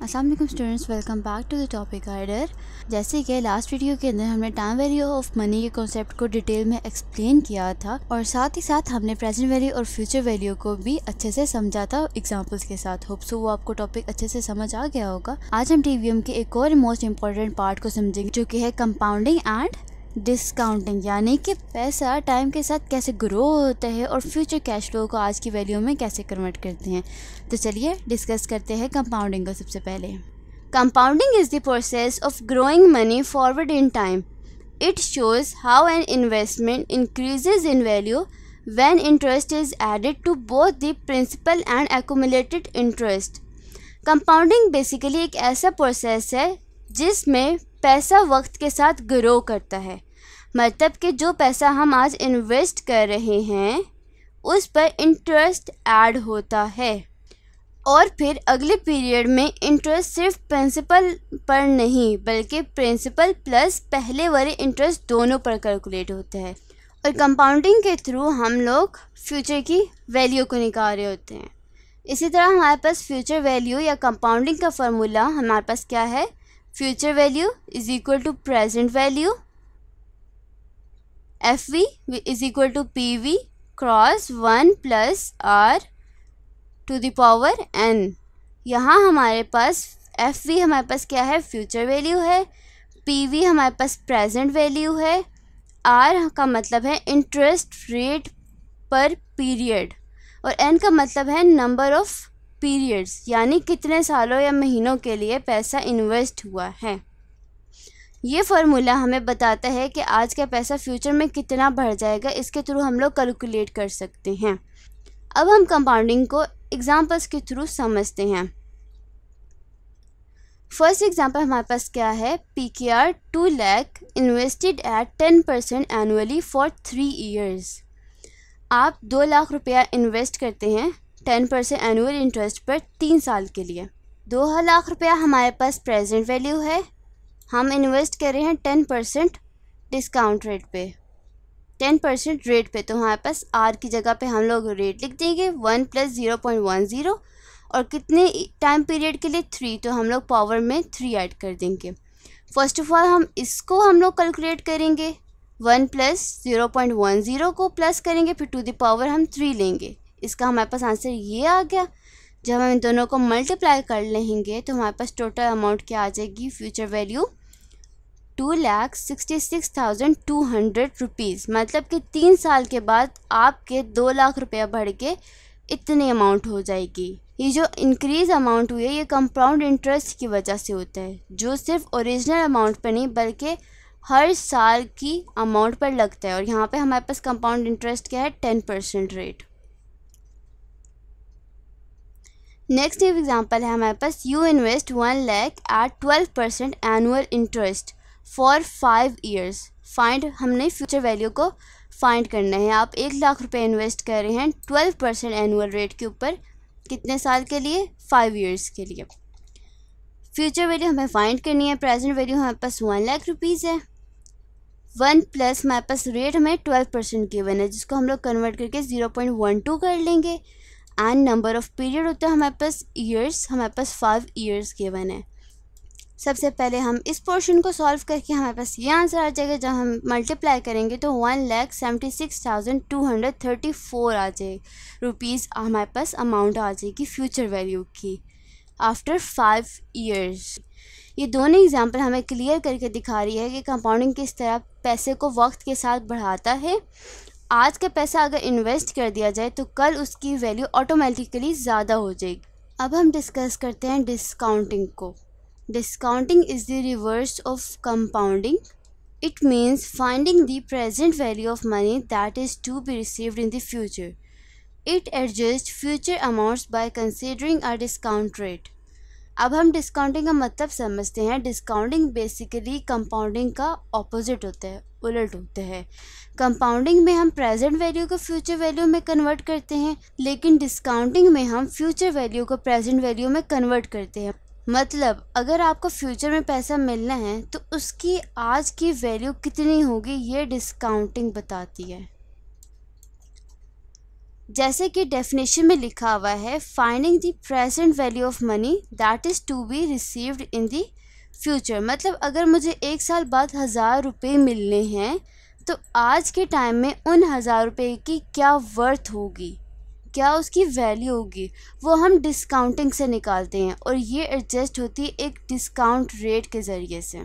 अस्सलाम वालेकुम students, welcome back to the topic guider. जैसे कि लास्ट वीडियो के अंदर हमने टाइम वैल्यू ऑफ मनी के कॉन्सेप्ट को डिटेल में एक्सप्लेन किया था और साथ ही साथ हमने प्रेजेंट वैल्यू और फ्यूचर वैल्यू को भी अच्छे से समझा था एग्जांपल्स के साथ। होप सो वो आपको टॉपिक अच्छे से समझ आ गया होगा। आज हम टीवीएम के एक और मोस्ट इंपॉर्टेंट पार्ट को समझेंगे जो कि है कंपाउंडिंग एंड डिस्काउंटिंग, यानी कि पैसा टाइम के साथ कैसे ग्रो होता है और फ्यूचर कैश फ्लो को आज की वैल्यू में कैसे कन्वर्ट करते हैं। तो चलिए डिस्कस करते हैं कंपाउंडिंग को। सबसे पहले compounding is the process of growing money forward in time. It shows how an investment increases in value when interest is added to both the principal and accumulated interest. Compounding basically एक ऐसा process है जिसमें पैसा वक्त के साथ grow करता है, मतलब कि जो पैसा हम आज इन्वेस्ट कर रहे हैं उस पर इंटरेस्ट ऐड होता है और फिर अगले पीरियड में इंटरेस्ट सिर्फ प्रिंसिपल पर नहीं बल्कि प्रिंसिपल प्लस पहले वाले इंटरेस्ट दोनों पर कैलकुलेट होता है। और कंपाउंडिंग के थ्रू हम लोग फ्यूचर की वैल्यू को निकाल रहे होते हैं। इसी तरह हमारे पास फ्यूचर वैल्यू या कंपाउंडिंग का फार्मूला हमारे पास क्या है? Future value is equal to present value FV is equal to PV cross 1 plus R to the power N। यहाँ हमारे पास FV हमारे पास क्या है? फ्यूचर वैल्यू है। PV हमारे पास प्रेजेंट वैल्यू है। R का मतलब है इंटरेस्ट रेट पर पीरियड और N का मतलब है नंबर ऑफ पीरियड्स, यानी कितने सालों या महीनों के लिए पैसा इन्वेस्ट हुआ है। ये फार्मूला हमें बताता है कि आज का पैसा फ्यूचर में कितना बढ़ जाएगा। इसके थ्रू हम लोग कैलकुलेट कर सकते हैं। अब हम कंपाउंडिंग को एग्जांपल्स के थ्रू समझते हैं। फर्स्ट एग्जांपल हमारे पास क्या है? PKR 2 lakh invested at 10% annually for 3 years. आप 2 लाख रुपया इन्वेस्ट करते हैं 10% एनुअल इंटरेस्ट पर 3 साल के लिए। 2 लाख रुपया हमारे पास प्रेजेंट वैल्यू है। हम इन्वेस्ट कर रहे हैं 10% डिस्काउंट रेट पे, 10% रेट पे। तो हमारे पास R की जगह पे हम लोग रेट लिख देंगे 1 + 0.10 और कितने टाइम पीरियड के लिए 3, तो हम लोग पावर में 3 ऐड कर देंगे। फर्स्ट ऑफ ऑल हम इसको हम लोग कैलकुलेट करेंगे। 1 + 0.10 को प्लस करेंगे, फिर टू द पावर हम 3 लेंगे। इसका हमारे पास आंसर ये आ गया। जब हम इन दोनों को मल्टीप्लाई कर लेंगे तो हमारे पास टोटल अमाउंट क्या आ जाएगी? Future value 2,66,200 rupees. मतलब कि 3 साल के बाद आपके 2 लाख रुपया बढ़ के इतनी अमाउंट हो जाएगी। ये जो इंक्रीज अमाउंट हुई है ये कंपाउंड इंटरेस्ट की वजह से होता है, जो सिर्फ ओरिजिनल अमाउंट पर नहीं बल्कि हर साल की अमाउंट पर लगता है। और यहाँ पे हमारे पास कंपाउंड इंटरेस्ट क्या है? 10% रेट। नेक्स्ट एग्जांपल है हमारे पास you invest 1 lakh at 12% annual interest for 5 years. Find, हमने फ्यूचर वैल्यू को फाइंड करना है। आप 1 लाख रुपए इन्वेस्ट कर रहे हैं 12% एनुअल रेट के ऊपर, कितने साल के लिए? 5 ईयर्स के लिए। फ्यूचर वैल्यू हमें फाइंड करनी है। प्रेजेंट वैल्यू हमारे पास 1 लाख रुपीज़ है। 1 प्लस हमारे पास रेट हमें 12% गिवन है, जिसको हम लोग कन्वर्ट करके 0.12 कर लेंगे। एंड नंबर ऑफ पीरियड होता है हमारे पास ईयर्स, हमारे पास 5 ईयर्स गिवन है। सबसे पहले हम इस पोर्शन को सॉल्व करके हमारे पास ये आंसर आ जाएगा। जब हम मल्टीप्लाई करेंगे तो 1,76,234 आ जाए रुपीज़ हमारे पास अमाउंट आ जाएगी फ्यूचर वैल्यू की आफ्टर 5 ईयर्स। ये दोनों एग्जाम्पल हमें क्लियर करके दिखा रही है कि कंपाउंडिंग किस तरह पैसे को वक्त के साथ बढ़ाता है। आज का पैसा अगर इन्वेस्ट कर दिया जाए तो कल उसकी वैल्यू ऑटोमेटिकली ज़्यादा हो जाएगी। अब हम डिस्कस करते हैं डिस्काउंटिंग को। Discounting is the reverse of compounding. It means finding the present value of money that is to be received in the future. It adjust future amounts by considering a discount rate. अब हम discounting का मतलब समझते हैं। Discounting basically compounding का opposite होता है, उलट होता है। कंपाउंडिंग में हम प्रेजेंट वैल्यू को फ्यूचर वैल्यू में कन्वर्ट करते हैं, लेकिन डिस्काउंटिंग में हम फ्यूचर वैल्यू को प्रेजेंट वैल्यू में कन्वर्ट करते हैं। मतलब अगर आपको फ्यूचर में पैसा मिलना है तो उसकी आज की वैल्यू कितनी होगी ये डिस्काउंटिंग बताती है। जैसे कि डेफिनेशन में लिखा हुआ है, finding the present value of money that is to be received in the future. मतलब अगर मुझे 1 साल बाद 1000 रुपये मिलने हैं तो आज के टाइम में उन 1000 रुपये की क्या वर्थ होगी, क्या उसकी वैल्यू होगी, वो हम डिस्काउंटिंग से निकालते हैं और ये एडजस्ट होती है एक डिस्काउंट रेट के ज़रिए से।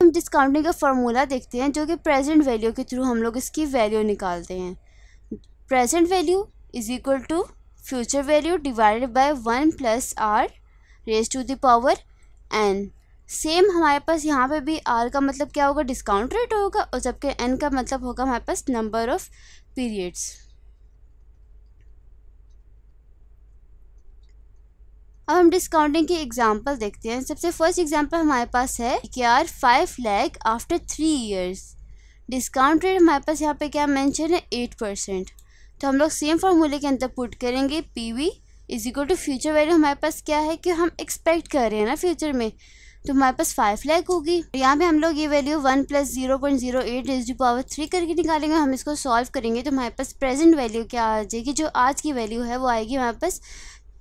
हम डिस्काउंटिंग का फार्मूला देखते हैं जो कि प्रेजेंट वैल्यू के थ्रू हम लोग इसकी वैल्यू निकालते हैं। Present value is equal to future value divided by 1 + r raise to the power n। Same हमारे पास यहाँ पे भी r का मतलब क्या होगा, डिस्काउंट रेट होगा, और जबकि n का मतलब होगा हमारे पास नंबर ऑफ पीरियड्स। अब हम डिस्काउंटिंग की एग्जांपल देखते हैं। सबसे फर्स्ट एग्जांपल हमारे पास है कि यार 5 lakh after 3 years. Discount rate हमारे पास यहाँ पे क्या मेंशन है, 8%। तो हम लोग सेम फार्मूले के अंदर पुट करेंगे, PV is equal to future value हमारे पास क्या है कि हम एक्सपेक्ट कर रहे हैं ना फ्यूचर में, तो हमारे पास 5 लाख होगी। यहाँ पे हम लोग ये वैल्यू 1 + 0.08 रेज़ टू पावर 3 करके निकालेंगे। हम इसको सॉल्व करेंगे तो हमारे पास प्रेजेंट वैल्यू क्या आ जाएगी, जो आज की वैल्यू है वो आएगी हमारे पास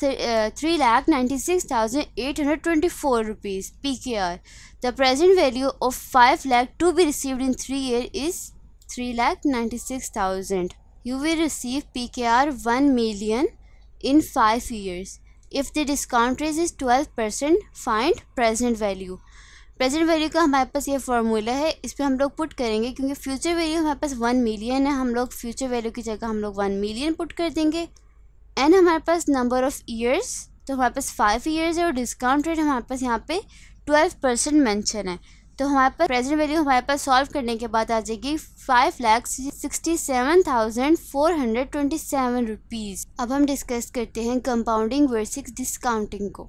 3,96,824 rupees PKR। The present value of 5 lakh to be received in 3 years is 3,96,000। You will receive PKR 1 million in 5 years. If the discount rate is 12%, find present value. Present value का हमारे पास ये फार्मूला है, इस पर हम लोग पुट करेंगे क्योंकि फ्यूचर वैल्यू हमारे पास 1 मिलियन है, हम लोग फ्यूचर वैल्यू की जगह हम लोग 1 मिलियन पुट कर देंगे। एंड हमारे पास नंबर ऑफ़ ईयर्स, तो हमारे पास 5 ईयर्स है, और डिस्काउंट रेट हमारे पास यहाँ पे 12% मेंशन है। तो हमारे पास प्रेजेंट वैल्यू हमारे पास सॉल्व करने के बाद आ जाएगी 5,67,427 रुपीज़। अब हम डिस्कस करते हैं कंपाउंडिंग वर्सेस डिस्काउंटिंग को।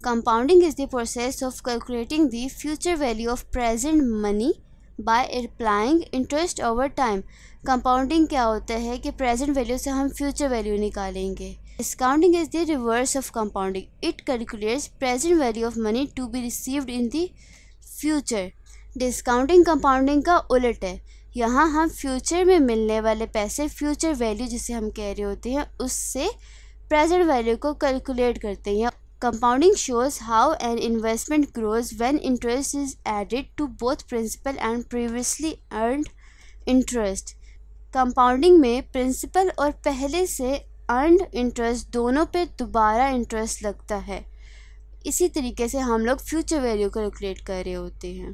Compounding is the process of calculating the future value of present money by applying interest over time. Compounding क्या होता है कि प्रेजेंट वैल्यू से हम फ्यूचर वैल्यू निकालेंगे। Discounting is the reverse of compounding, it calculates present value of money to be received in the future. Discounting compounding का उलट है, यहाँ हम फ्यूचर में मिलने वाले पैसे, फ्यूचर वैल्यू जिसे हम कह रहे होते हैं, उससे प्रेजेंट वैल्यू को कैलकुलेट करते हैं। Compounding shows how an investment grows when interest is added to both principal and previously earned interest. Compounding में principal और पहले से earned interest दोनों पे दोबारा interest लगता है। इसी तरीके से हम लोग future value कैलकुलेट कर रहे होते हैं।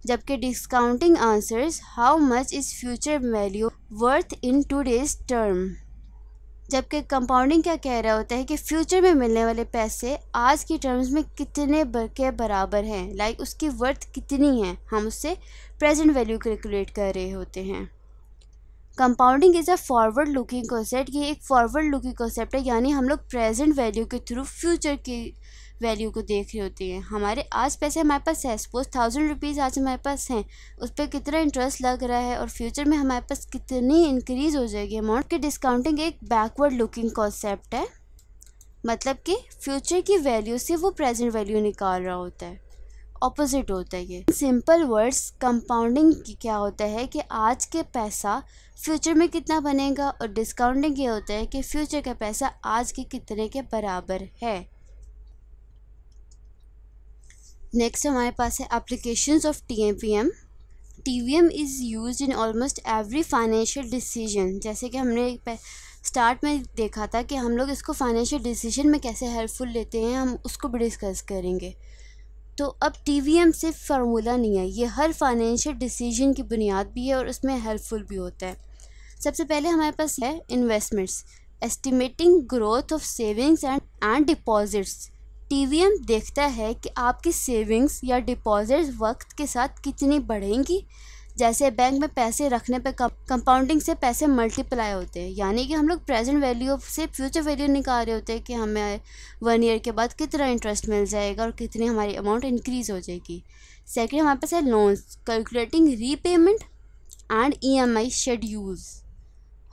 जबकि discounting answers how much is future value worth in today's term। जबकि कंपाउंडिंग क्या कह रहा होता है कि फ्यूचर में मिलने वाले पैसे आज की टर्म्स में कितने के बराबर हैं, लाइक उसकी वर्थ कितनी है, हम उससे प्रेजेंट वैल्यू कैलकुलेट कर रहे होते हैं। Compounding is a forward looking concept, ये एक फॉरवर्ड लुकिंग कॉन्सेप्ट है, यानी हम लोग प्रेजेंट वैल्यू के थ्रू फ्यूचर की वैल्यू को देख रहे होते हैं। हमारे आज पैसे हमारे पास है, सपोज 1000 रुपीज़ आज हमारे पास हैं, उस पर कितना इंटरेस्ट लग रहा है और फ्यूचर में हमारे पास कितनी इंक्रीज़ हो जाएगी अमाउंट। की डिस्काउंटिंग एक बैकवर्ड लुकिंग कॉन्सेप्ट है, मतलब कि फ्यूचर की वैल्यू से वो प्रेजेंट वैल्यू निकाल रहा होता है, ऑपोजिट होता है ये। सिंपल वर्ड्स, कंपाउंडिंग क्या होता है कि आज के पैसा फ्यूचर में कितना बनेगा, और डिस्काउंटिंग ये होता है कि फ्यूचर का पैसा आज के कितने के बराबर है। नेक्स्ट हमारे पास है applications of TVM। TVM is used in almost every financial decision. जैसे कि हमने स्टार्ट में देखा था कि हम लोग इसको फाइनेंशियल डिसीजन में कैसे हेल्पफुल लेते हैं, हम उसको भी डिस्कस करेंगे। तो अब TVM सिर्फ फार्मूला नहीं है, ये हर फाइनेंशियल डिसीजन की बुनियाद भी है और उसमें हेल्पफुल भी होता है। सबसे पहले हमारे पास है investments, estimating growth of savings and deposits. TVM देखता है कि आपकी सेविंग्स या डिपॉजिट्स वक्त के साथ कितनी बढ़ेंगी। जैसे बैंक में पैसे रखने पे कंपाउंडिंग से पैसे मल्टीप्लाई होते हैं, यानी कि हम लोग प्रेजेंट वैल्यू से फ्यूचर वैल्यू निकाल रहे होते हैं कि हमें 1 ईयर के बाद कितना इंटरेस्ट मिल जाएगा और कितनी हमारी अमाउंट इंक्रीज़ हो जाएगी। सेकेंड हमारे पास है loans, calculating repayment and EMI schedules.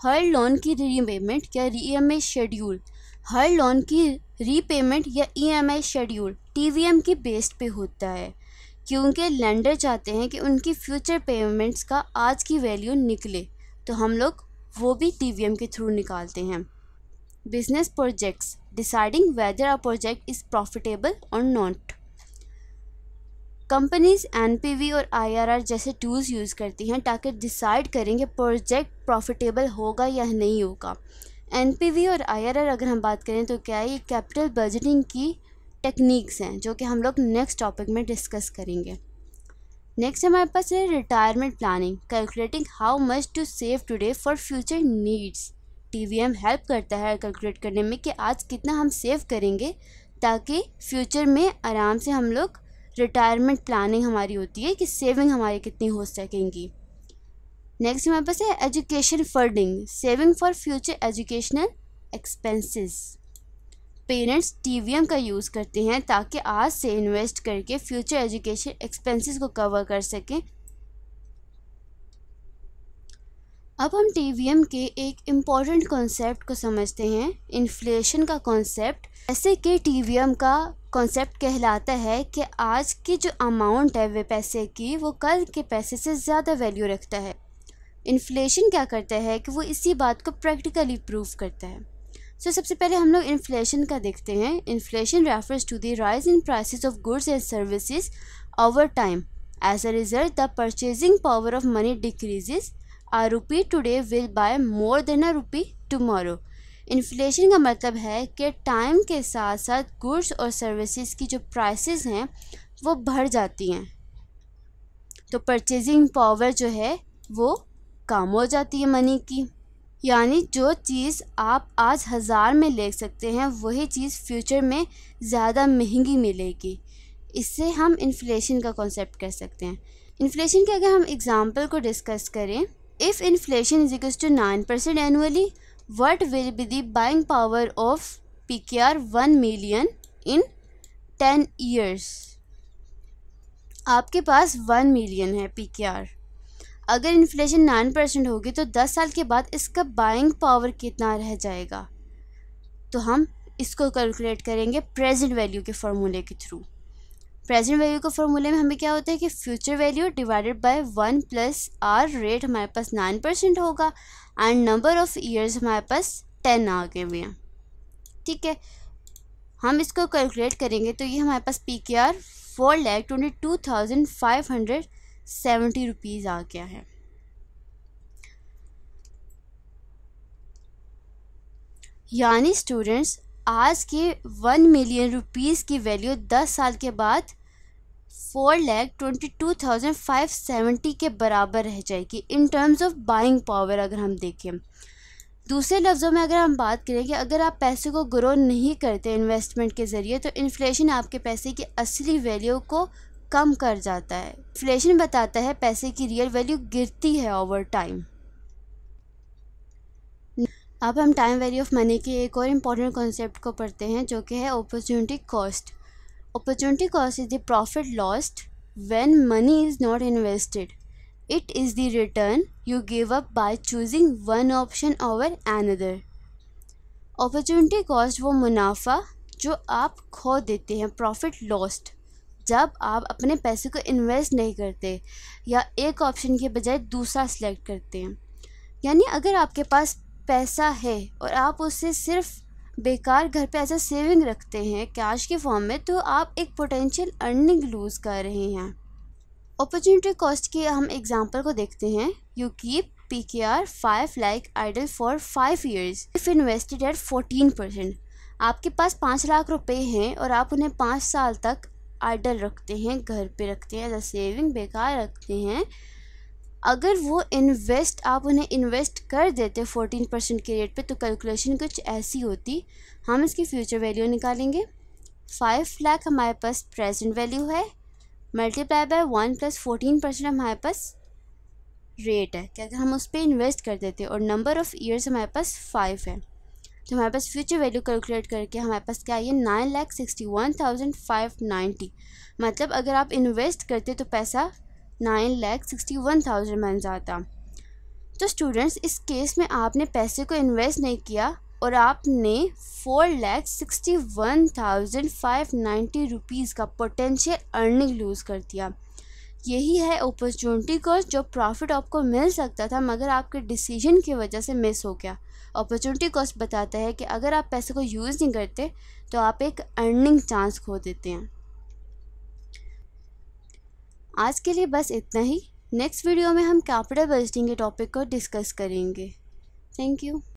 Her loan की रीपेमेंट या EMI शेड्यूल, हर लोन की रीपेमेंट या EMI शेड्यूल TVM की बेस्ड पे होता है, क्योंकि लेंडर चाहते हैं कि उनकी फ्यूचर पेमेंट्स का आज की वैल्यू निकले, तो हम लोग वो भी TVM के थ्रू निकालते हैं। Business projects, deciding weather a project is profitable और नॉट। कंपनीज NPV और IRR जैसे टूल्स यूज़ करती हैं ताकि डिसाइड करें कि प्रोजेक्ट प्रॉफिटेबल होगा या नहीं होगा। NPV और IRR अगर हम बात करें तो क्या है, ये कैपिटल बजटिंग की टेक्निक्स हैं जो कि हम लोग नेक्स्ट टॉपिक में डिस्कस करेंगे। नेक्स्ट हमारे पास है retirement planning, calculating how much to save today for future needs. TVM help करता है कैलकुलेट करने में कि आज कितना हम सेव करेंगे ताकि फ्यूचर में आराम से हम लोग रिटायरमेंट प्लानिंग हमारी होती है कि सेविंग हमारी कितनी हो सकेंगी। नेक्स्ट हमारे पास है education funding, saving for future educational expenses. Parents TVM का यूज़ करते हैं ताकि आज से इन्वेस्ट करके फ्यूचर एजुकेशन एक्सपेंसेस को कवर कर सकें। अब हम TVM के एक इम्पॉर्टेंट कॉन्सेप्ट को समझते हैं, इन्फ्लेशन का कॉन्सेप्ट। ऐसे कि TVM का कॉन्सेप्ट कहलाता है कि आज की जो अमाउंट है वे पैसे की, वो कल के पैसे से ज़्यादा वैल्यू रखता है। इन्फ्लेशन क्या करता है कि वो इसी बात को प्रैक्टिकली प्रूव करता है। सबसे पहले हम लोग इन्फ्लेशन का देखते हैं। Inflation refers to the rise in prices of goods and services over time. As a result the purchasing power of money decreases. A rupee today will buy more than a rupee tomorrow। Inflation का मतलब है कि time के साथ साथ goods और services की जो प्राइसेस हैं वो बढ़ जाती हैं, तो परचेजिंग पावर जो है वो कम हो जाती है मनी की। यानी जो चीज़ आप आज 1000 में ले सकते हैं वही चीज़ फ्यूचर में ज़्यादा महंगी मिलेगी। इससे हम इन्फ्लेशन का कॉन्सेप्ट कर सकते हैं। इन्फ्लेशन के अगर हम एग्जांपल को डिस्कस करें, if inflation is equals to 9% annually, what will be the buying power of PKR 1 million in 10 years? आपके पास 1 मिलियन है PKR। अगर इन्फ्लेशन 9% होगी तो 10 साल के बाद इसका बाइंग पावर कितना रह जाएगा, तो हम इसको कैलकुलेट करेंगे प्रेजेंट वैल्यू के फॉर्मूले के थ्रू। प्रेजेंट वैल्यू के फॉर्मूले में हमें क्या होता है कि future value divided by 1 plus R rate हमारे पास 9% होगा एंड नंबर ऑफ ईयर्स हमारे पास 10 आ गए हुए हैं। ठीक है, हम इसको कैलकुलेट करेंगे तो ये हमारे पास PKR 4,22,570 रुपीज़ आ गया है। यानी स्टूडेंट्स आज के 1 मिलियन रुपीज़ की वैल्यू 10 साल के बाद 4,22,570 के बराबर रह जाएगी in terms of buying power. अगर हम देखें दूसरे लफ्ज़ों में अगर हम बात करें कि अगर आप पैसे को ग्रो नहीं करते इन्वेस्टमेंट के ज़रिए तो इन्फ्लेशन आपके पैसे की असली वैल्यू को कम कर जाता है। इन्फ्लेशन बताता है पैसे की रियल वैल्यू गिरती है ओवर टाइम। अब हम टाइम वैल्यू ऑफ मनी के एक और इम्पॉर्टेंट कॉन्सेप्ट को पढ़ते हैं जो कि है opportunity cost. Opportunity cost is the profit lost when money is not invested. It is the return you give up by choosing one option over another. Opportunity cost वो मुनाफा जो आप खो देते हैं, प्रॉफिट लॉस्ट, जब आप अपने पैसे को इन्वेस्ट नहीं करते या एक ऑप्शन के बजाय दूसरा सिलेक्ट करते हैं। यानी अगर आपके पास पैसा है और आप उससे सिर्फ बेकार घर पे एज अ सेविंग रखते हैं कैश के फॉर्म में, तो आप एक पोटेंशियल अर्निंग लूज़ कर रहे हैं। अपॉर्चुनिटी कॉस्ट के हम एग्जांपल को देखते हैं। You keep PKR 5 lakh idle for 5 years if invested at 14%। आपके पास 5 लाख रुपए हैं और आप उन्हें 5 साल तक आइडल रखते हैं, घर पे रखते हैं, एज अ सेविंग बेकार रखते हैं। अगर वो आप उन्हें इन्वेस्ट कर देते 14% के रेट पे, तो कैलकुलेशन कुछ ऐसी होती। हम इसकी फ्यूचर वैल्यू निकालेंगे। 5 लाख हमारे पास प्रेजेंट वैल्यू है, मल्टीप्लाई बाय 1 प्लस 14% हमारे पास रेट है कि अगर हम उस पर इन्वेस्ट कर देते और नंबर ऑफ़ ईयर्स हमारे पास 5 है, तो हमारे पास फ्यूचर वैल्यू कैलकुलेट करके हमारे पास क्या है 9,61,590। मतलब अगर आप इन्वेस्ट करते तो पैसा 9,61,000 बन जाता। तो स्टूडेंट्स इस केस में आपने पैसे को इन्वेस्ट नहीं किया और आपने 4,61,590 रुपीज़ का पोटेंशियल अर्निंग लूज़ कर दिया। यही है अपॉर्चुनिटी कॉस्ट, जो प्रॉफिट आपको मिल सकता था मगर आपके डिसीजन की वजह से मिस हो गया। अपॉर्चुनिटी कॉस्ट बताता है कि अगर आप पैसे को यूज़ नहीं करते तो आप एक अर्निंग चांस खो देते हैं। आज के लिए बस इतना ही। नेक्स्ट वीडियो में हम कैपिटल बजटिंग के टॉपिक को डिस्कस करेंगे। Thank you.